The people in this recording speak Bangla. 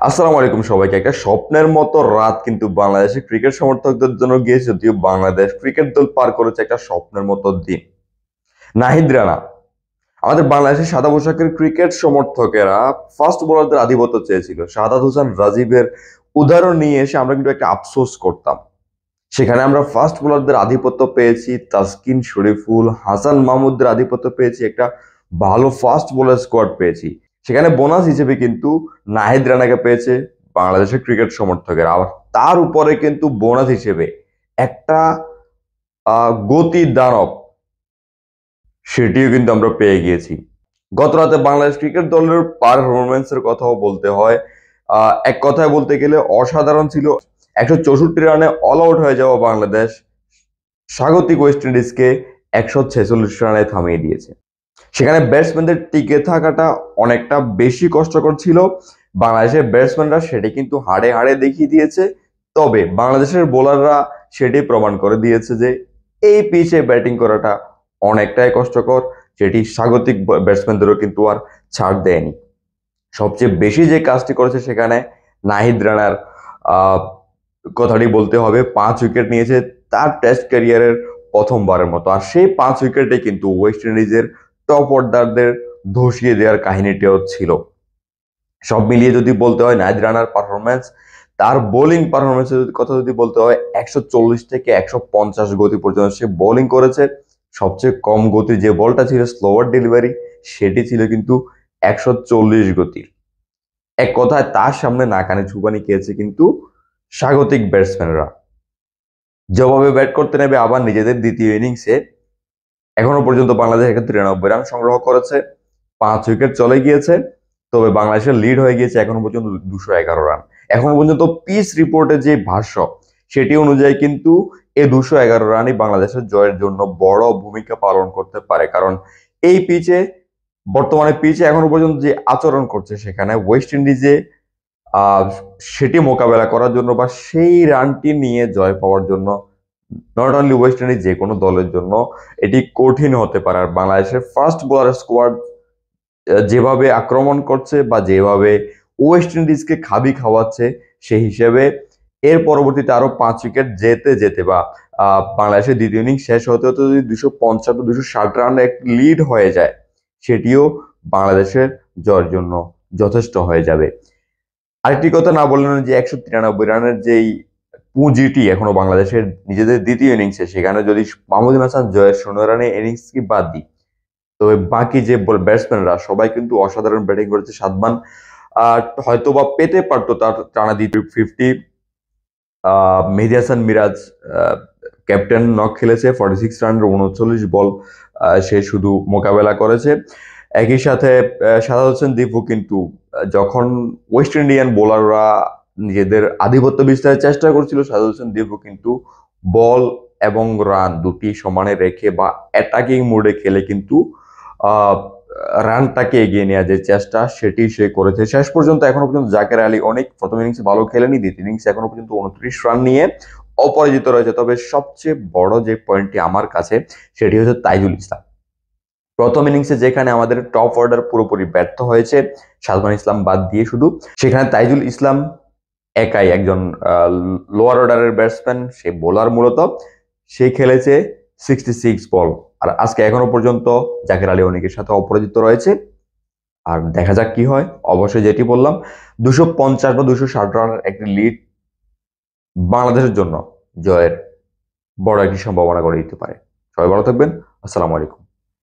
আসসালামু আলাইকুম সবাইকে। একটা স্বপ্নের মতো রাত কিন্তু বাংলাদেশের ক্রিকেট সমর্থকদের জন্য গিয়েছে, যদিও বাংলাদেশ ক্রিকেট দল পার করেছে একটা স্বপ্নের মতো দিন। নাহিদ রানা, আমাদের বাংলাদেশের সাদা পোশাকের ক্রিকেট সমর্থকেরা ফাস্ট বোলারদের আধিপত্য চেয়েছিল। শাহাদাত হোসেন রাজীবের উদাহরণ নিয়ে এসে আমরা কিন্তু একটা আফসোস করতাম। সেখানে আমরা ফাস্ট বোলারদের আধিপত্য পেয়েছি, তাসকিন শরীফুল, হাসান মাহমুদদের আধিপত্য পেয়েছি, একটা ভালো ফাস্ট বোলার স্কোয়াড পেয়েছি। সেখানে বোনাস হিসেবে কিন্তু নাহিদ রানাকে পেয়েছে বাংলাদেশের ক্রিকেট সমর্থকের। আবার তার উপরে কিন্তু বোনাস হিসেবে একটা গতি দানব, সেটিও কিন্তু আমরা পেয়ে গিয়েছি। গত রাতে বাংলাদেশ ক্রিকেট দলের পারফরমেন্সের কথাও বলতে হয়। এক কথায় বলতে গেলে অসাধারণ ছিল। 164 রানে অল আউট হয়ে যাওয়া বাংলাদেশ স্বাগতিক ওয়েস্ট ইন্ডিজকে 146 রানে থামিয়ে দিয়েছে। সেখানে ব্যাটসম্যানদের টিকে থাকাটা অনেকটা বেশি কষ্টকর ছিল। বাংলাদেশের ব্যাটসম্যানরা সেটি কিন্তু হাড়ে হাড়ে দেখিয়ে দিয়েছে। তবে বাংলাদেশের বোলাররা সেটি প্রমাণ করে দিয়েছে যে এই পিচে ব্যাটিং করাটা অনেকটাই কষ্টকর, যেটি স্বাগতিক ব্যাটসম্যানদেরও কিন্তু আর ছাড় দেয়নি। সবচেয়ে বেশি যে কাজটি করেছে সেখানে নাহিদ রানার আহ কথাটি বলতে হবে। 5 উইকেট নিয়েছে তার টেস্ট ক্যারিয়ারের প্রথমবারের মতো। আর সেই 5 উইকেটে কিন্তু ওয়েস্ট ইন্ডিজের টপ অর্ডারদের ধসিয়ে দেওয়ার কাহিনীটিও ছিল। সব মিলিয়ে যদি বলতে হয় নাহিদ রানার পারফরমেন্স, তার বোলিং পারফরমেন্সের কথা যদি বলতে হয়, 140 থেকে 150 গতি পর্যন্ত সে বোলিং করেছে। সবচেয়ে কম গতির যে বলটা ছিল স্লোয়ার ডেলিভারি, সেটি ছিল কিন্তু 140 গতির। এক কথায় তার সামনে নাকানি চুবানি খেয়েছে কিন্তু স্বাগতিক ব্যাটসম্যানরা। যেভাবে ব্যাট করতে নেবে আবার নিজেদের দ্বিতীয় ইনিংসে এখনো পর্যন্ত বাংলাদেশ 93 রান সংগ্রহ করেছে, 5 উইকেট চলে গিয়েছে। তবে বাংলাদেশের লিড হয়ে গিয়েছে এখনো পর্যন্ত 211 রান। এখনো পর্যন্ত পিচ রিপোর্টে যে ভাষ্য, সেটি অনুযায়ী কিন্তু এই 211 রানই বাংলাদেশের জয়ের জন্য বড় ভূমিকা পালন করতে পারে। কারণ এই পিচে, বর্তমানে পিচে এখনো পর্যন্ত যে আচরণ করছে, সেখানে ওয়েস্ট ইন্ডিজে আহ সেটি মোকাবেলা করার জন্য বা সেই রানটি নিয়ে জয় পাওয়ার জন্য নট অনলি ওয়েস্ট ইন্ডিজ, যে কোনো দলের জন্য এটি কঠিন হতে পারে। আর বাংলাদেশের ফার্স্ট বোলার স্কোয়াড যেভাবে আক্রমণ করছে বা যেভাবে ওয়েস্ট ইন্ডিজকে খাবি খাওয়াচ্ছে, সেই হিসেবে এর পরবর্তীতে আরো 5 উইকেট যেতে যেতে বা বাংলাদেশের দ্বিতীয় ইনিংস শেষ হতে হতে যদি 250-260 রান এক লিড হয়ে যায়, সেটিও বাংলাদেশের জয়ের জন্য যথেষ্ট হয়ে যাবে। আরেকটি কথা না বললেন যে 193 রানের যেই পুঁজিটি এখনো বাংলাদেশের নিজেদের দ্বিতীয় ইনিংসে, সেখানে যদি মাহমুদুল হাসান জয়ের 16 রানে ইনিংস কি বাদ দিই, তবে বাকি যে ব্যাটসম্যানরা সবাই কিন্তু অসাধারণ ব্যাটিং করেছে। সাদমান হয়তো বা পেতে পারতো তার টানা 50। মেহেদী হাসান মিরাজ ক্যাপ্টেন নক খেলেছে, 46 রানের 39 বল সে শুধু মোকাবেলা করেছে। একই সাথে শাহাদাত হোসেন দীপু কিন্তু যখন ওয়েস্ট ইন্ডিয়ান বোলাররা নিজেদের আধিপত্য বিস্তারের চেষ্টা করছিল, শাহাদাত হোসেন দীপু কিন্তু বল এবং রান দুটি সমানে রেখে বা অ্যাটাকিং মোডে খেলে কিন্তু আহ রানটাকে এগিয়ে নেওয়ার যে চেষ্টা, সেটি সে করেছে শেষ পর্যন্ত। এখনো পর্যন্ত জাকের আলী অনেক প্রথম ইনিংসে ভালো খেলেনি, দ্বিতীয় ইনিংসে এখনো পর্যন্ত 29 রান নিয়ে অপরাজিত রয়েছে। তবে সবচেয়ে বড় যে পয়েন্টটি আমার কাছে, সেটি হচ্ছে তাইজুল ইসলাম। প্রথম ইনিংসে যেখানে আমাদের টপ অর্ডার পুরোপুরি ব্যর্থ হয়েছে, সালমান ইসলাম বাদ দিয়ে শুধু, সেখানে তাইজুল ইসলাম একাই একজন লোয়ার অর্ডারের ব্যাটসম্যান, সে বোলার মূলত, সে খেলেছে 66 বল। আর আজকে এখনো পর্যন্ত জাকের আলী অনেকের সাথে অপরাজিত রয়েছে। আর দেখা যাক কি হয়। অবশ্যই যেটি বললাম, 250 বা 260 রানের একটি লিড বাংলাদেশের জন্য জয়ের বড় একটি সম্ভাবনা করে দিতে পারে। সবাই ভালো থাকবেন। আসসালামু আলাইকুম।